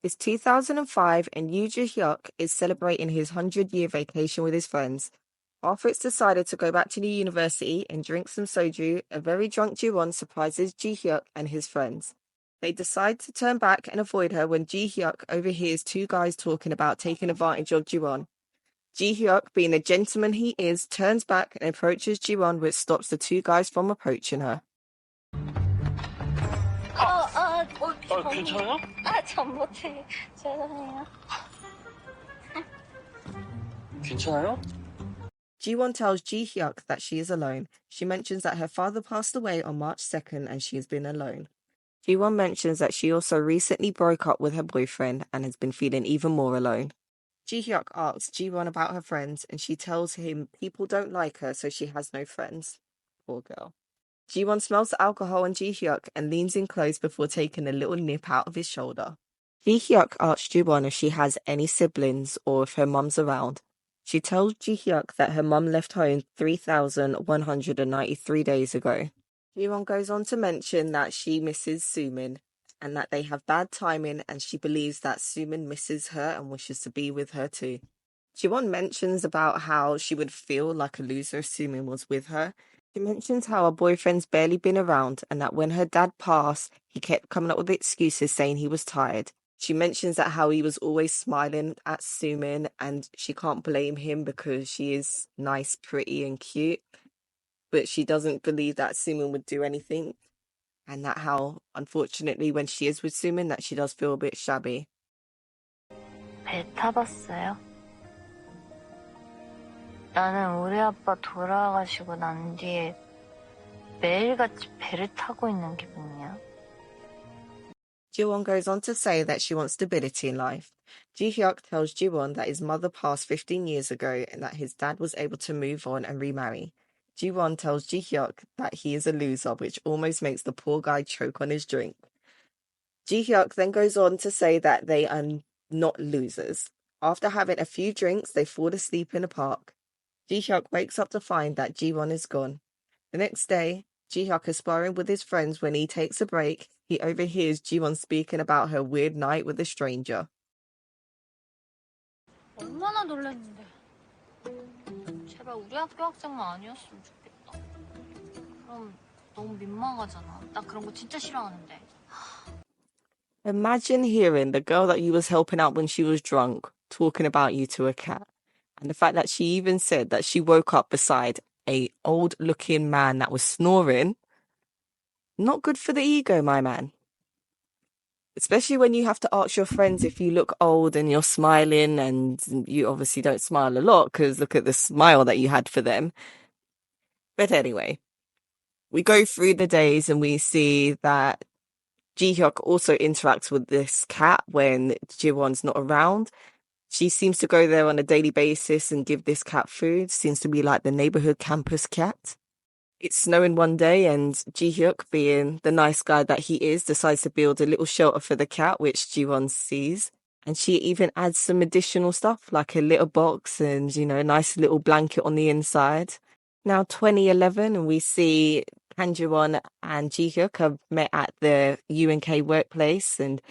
It's 2005 and Yoo Ji Hyeok is celebrating his 100-year vacation with his friends. After it's decided to go back to the university and drink some soju, a very drunk Ji Won surprises Ji Hyuk and his friends. They decide to turn back and avoid her when Ji Hyuk overhears two guys talking about taking advantage of Ji Won. Ji Hyuk, being the gentleman he is, turns back and approaches Ji Won, which stops the two guys from approaching her. 괜찮아요? 잠못해. 죄송해요. 괜찮아요? Ji Won tells Ji Hyuk that she is alone. She mentions that her father passed away on March 2nd and she has been alone. Ji Won mentions that she also recently broke up with her boyfriend and has been feeling even more alone. Ji Hyuk asks Ji Won about her friends and she tells him people don't like her, so she has no friends. Poor girl. Ji Won smells the alcohol on Ji Hyuk and leans in close before taking a little nip out of his shoulder. Ji Hyuk asks Ji Won if she has any siblings or if her mum's around. She tells Ji Hyuk that her mum left home 3,193 days ago. Ji Won goes on to mention that she misses Soo Min and that they have bad timing, and she believes that Soo Min misses her and wishes to be with her too. Ji Won mentions about how she would feel like a loser if Soo Min was with her. She mentions how her boyfriend's barely been around and that when her dad passed, he kept coming up with excuses saying he was tired. She mentions that how he was always smiling at Soo Min and she can't blame him because she is nice, pretty and cute. But she doesn't believe that Soo Min would do anything. And that how, unfortunately, when she is with Soo Min, that she does feel a bit shabby. 배 타봤어요? 나는 우리 아빠 돌아가시고 난 뒤에 매일같이 배를 타고 있는 기분이야. Ji Won goes on to say that she wants stability in life. Ji Hyuk tells Ji Won that his mother passed 15 years ago and that his dad was able to move on and remarry. Ji Won tells Ji Hyuk that he is a loser, which almost makes the poor guy choke on his drink. Ji Hyuk then goes on to say that they are not losers. After having a few drinks, they fall asleep in a park. Ji Hyuk wakes up to find that Ji Won is gone. The next day, Ji Hyuk is sparring with his friends. When he takes a break, he overhears Ji Won speaking about her weird night with a stranger. 얼마나 놀랐는데. 제발 우리 학교 학생만 아니었으면 좋겠다. 그럼 너무 민망하잖아. 나 그런 거 진짜 싫어하는데. Imagine hearing the girl that you was helping out when she was drunk talking about you to a cat. And the fact that she even said that she woke up beside a old-looking man that was snoring. Not good for the ego, my man. Especially when you have to ask your friends if you look old and you're smiling, and you obviously don't smile a lot because look at the smile that you had for them. But anyway, we go through the days and we see that Ji Hyuk also interacts with this cat when Ji Won's not around. She seems to go there on a daily basis and give this cat food. Seems to be like the neighborhood campus cat. It's snowing one day and Ji Hyuk, being the nice guy that he is, decides to build a little shelter for the cat, which Ji Won sees. And she even adds some additional stuff like a little box and, a nice little blanket on the inside. Now 2011, and we see Kang Ji Won and Ji Hyuk have met at the UNK workplace, and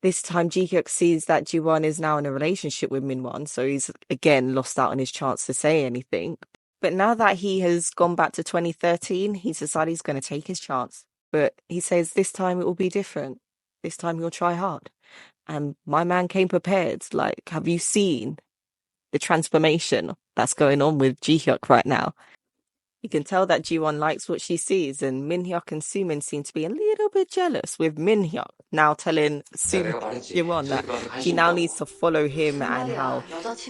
this time Ji Hyuk sees that Ji Won is now in a relationship with Min Won, so he's again lost out on his chance to say anything. But now that he has gone back to 2013, he's decided he's going to take his chance. But he says this time it will be different. This time he'll try hard. And my man came prepared. Like, have you seen the transformation that's going on with Ji Hyuk right now? You can tell that Ji Won likes what she sees, and Min Hyuk and Soo Min seem to be a little bit jealous, with Min Hyuk now telling Ji Won that she now needs to follow him and how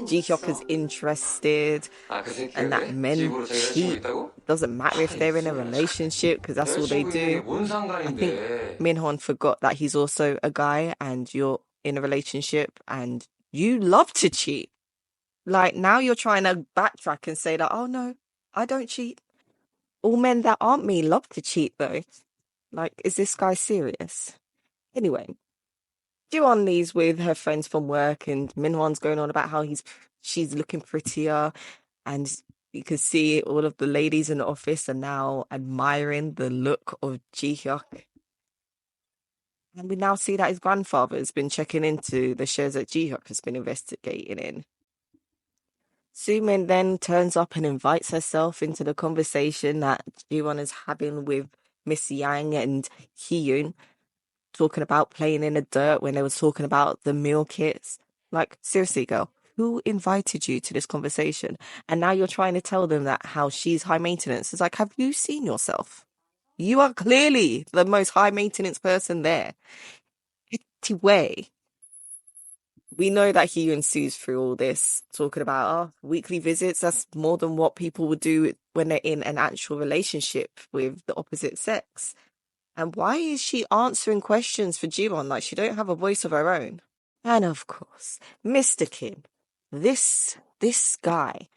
Ji Hyuk is interested and that men cheat. Doesn't matter if they're in a relationship because that's all they do. I think Min Hwan forgot that he's also a guy and you're in a relationship and you love to cheat. Like, now you're trying to backtrack and say that, oh no, I don't cheat. All men that aren't me love to cheat though. Like, is this guy serious? Anyway, Ji Won leaves with her friends from work and Min Hwan's going on about how she's looking prettier, and you can see all of the ladies in the office are now admiring the look of Ji Hyuk. And we now see that his grandfather has been checking into the shares that Ji Hyuk has been investigating in. Soo Min then turns up and invites herself into the conversation that Ji Won is having with Miss Yang and Hyun, talking about playing in the dirt when they was talking about the meal kits. Like, seriously, girl, who invited you to this conversation? And now you're trying to tell them that how she's high maintenance. It's like, have you seen yourself? You are clearly the most high maintenance person there. Way. We know that he ensues through all this, talking about weekly visits. That's more than what people would do when they're in an actual relationship with the opposite sex. And why is she answering questions for Jiwon like she don't have a voice of her own? And of course, Mr. Kim, this guy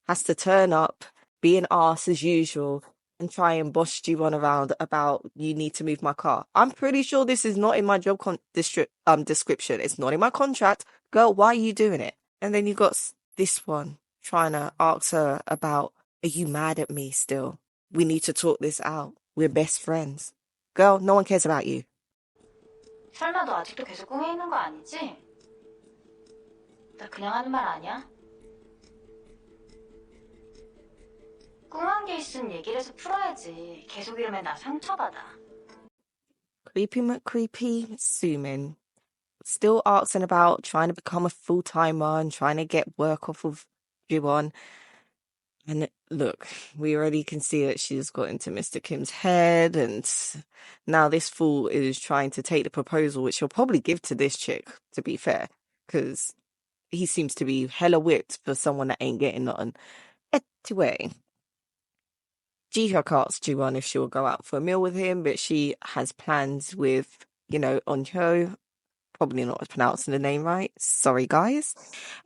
has to turn up, be an arse as usual, and try and boss Jiwon around about you need to move my car. I'm pretty sure this is not in my job description. It's not in my contract. Girl, why are you doing it? And then you got this one trying to ask her about, are you mad at me still? We need to talk this out. We're best friends. Girl, no one cares about you. 설마 너 아직도 계속 꿍에 있는 거 아니지? 나 그냥 하는 말 아니야? 꿍한 게 있으면 얘기를 해서 풀어야지. 계속 이러면 나 상처받아. Creepy McCreepy Soo Min still asking about trying to become a full-timer and trying to get work off of Jiwon. And look, we already can see that she's got into Mr. Kim's head, and now this fool is trying to take the proposal, which he'll probably give to this chick, to be fair, because he seems to be hella whipped for someone that ain't getting nothing. Anyway, Ji Hyuk asks Jiwon if she will go out for a meal with him, but she has plans with, Onhyo. Probably not pronouncing the name right. Sorry, guys.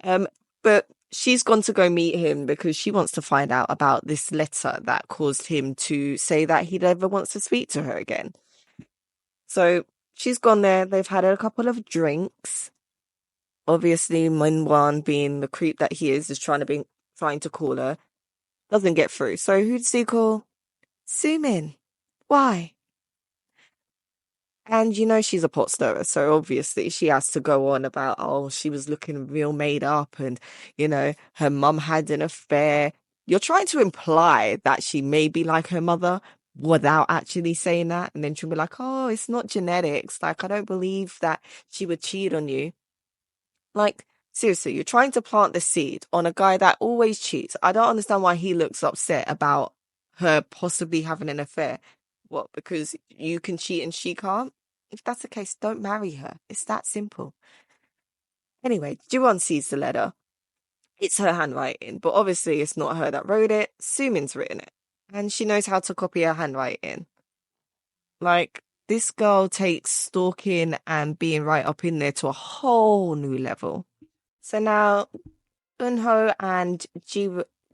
But she's gone to go meet him because she wants to find out about this letter that caused him to say that he never wants to speak to her again. So she's gone there. They've had a couple of drinks. Obviously, Min Hwan, being the creep that he is trying to call her. Doesn't get through. So who does he call? Soo Min. Why? And she's a pot stirrer, so obviously she has to go on about, she was looking real made up and, her mum had an affair. You're trying to imply that she may be like her mother without actually saying that. And then she'll be like, it's not genetics. Like, I don't believe that she would cheat on you. Like, seriously, you're trying to plant the seed on a guy that always cheats. I don't understand why he looks upset about her possibly having an affair. What, because you can cheat and she can't? If that's the case, don't marry her. It's that simple. Anyway, Jiwon sees the letter. It's her handwriting, but obviously it's not her that wrote it. Soo Min's written it. And she knows how to copy her handwriting. Like, this girl takes stalking and being right up in there to a whole new level. So now, Eunho and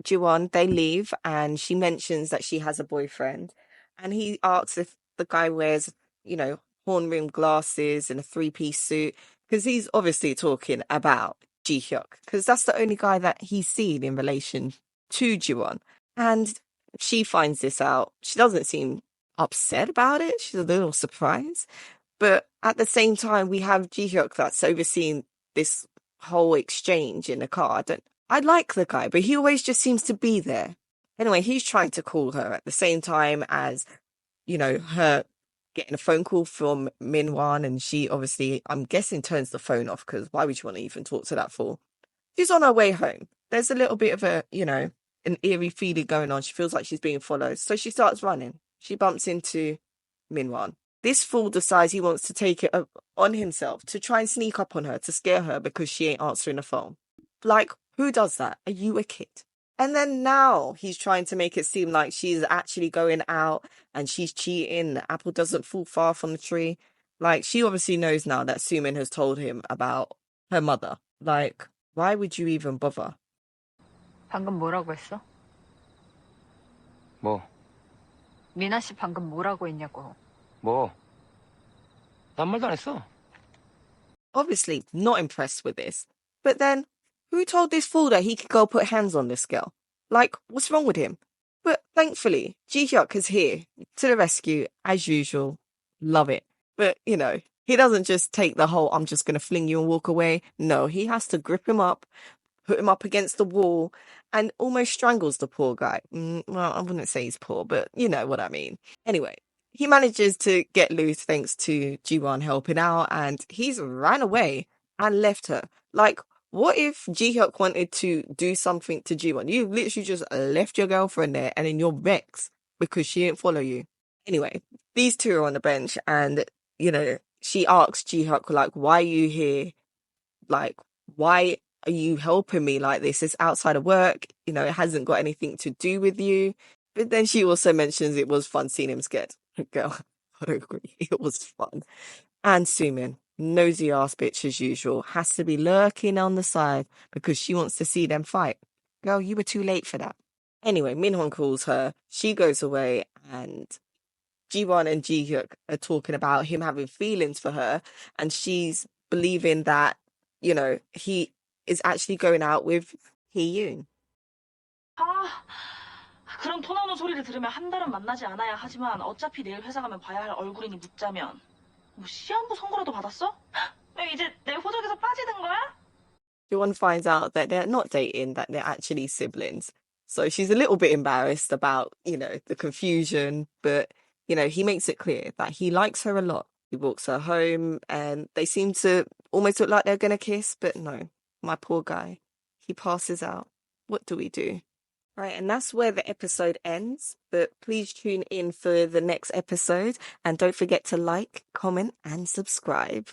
Jiwon, they leave, and she mentions that she has a boyfriend. And he asks if the guy wears, horn rimmed glasses and a three-piece suit, because he's obviously talking about Ji Hyuk, because that's the only guy that he's seen in relation to Jiwon. And she finds this out. She doesn't seem upset about it. She's a little surprised. But at the same time, we have Ji Hyuk that's overseeing this whole exchange in the car. I like the guy, but he always just seems to be there. Anyway, he's trying to call her at the same time as, her getting a phone call from Min Hwan, and she obviously, I'm guessing, turns the phone off, because why would you want to even talk to that fool? She's on her way home. There's a little bit of an eerie feeling going on. She feels like she's being followed. So she starts running. She bumps into Min Hwan. This fool decides he wants to take it on himself to try and sneak up on her, to scare her because she ain't answering the phone. Like, who does that? Are you a kid? And then now he's trying to make it seem like she's actually going out and she's cheating. The apple doesn't fall far from the tree. Like, she obviously knows now that Soo Min has told him about her mother. Like, why would you even bother? 방금 뭐라고 했어? 뭐? 미나 씨 방금 뭐라고 했냐고. 뭐? 난 말도 안 했어. Obviously not impressed with this. But then, who told this fool that he could go put hands on this girl? Like, what's wrong with him? But thankfully, Ji Hyuk is here to the rescue, as usual. Love it. But, He doesn't just take the whole, I'm just going to fling you and walk away. No, he has to grip him up, put him up against the wall, and almost strangles the poor guy. Well, I wouldn't say he's poor, but you know what I mean. Anyway, he manages to get loose thanks to Ji Won helping out, and he's ran away and left her. Like, what if Ji Hyuk wanted to do something to Ji Won? You literally just left your girlfriend there, and then you're vexed because she didn't follow you. Anyway, these two are on the bench, and she asks Ji Hyuk, like, why are you here? Like, why are you helping me like this? It's outside of work. It hasn't got anything to do with you. But then she also mentions it was fun seeing him scared. Girl, I don't agree. It was fun. And Soo Min, nosy ass bitch as usual, has to be lurking on the side because she wants to see them fight. Girl, you were too late for that. Anyway, Min Hwan calls her. She goes away, and Ji Won and Ji Hyuk are talking about him having feelings for her, and she's believing that, he is actually going out with Hee Yoon. 아, 그런 토 나오는 소리를 들으면 한 달은 만나지 않아야 하지만 어차피 내일 회사 가면 봐야 할 얼굴이니 묻자면 뭐 시한부 선고라도 받았어? 왜 이제 내 호적에서 빠지는 거야? Ji Won finds out that they're not dating, that they're actually siblings. So she's a little bit embarrassed about, the confusion, but, he makes it clear that he likes her a lot. He walks her home and they seem to almost look like they're going to kiss, but no, my poor guy, he passes out. What do we do? Right, and that's where the episode ends, but please tune in for the next episode and don't forget to like, comment and subscribe.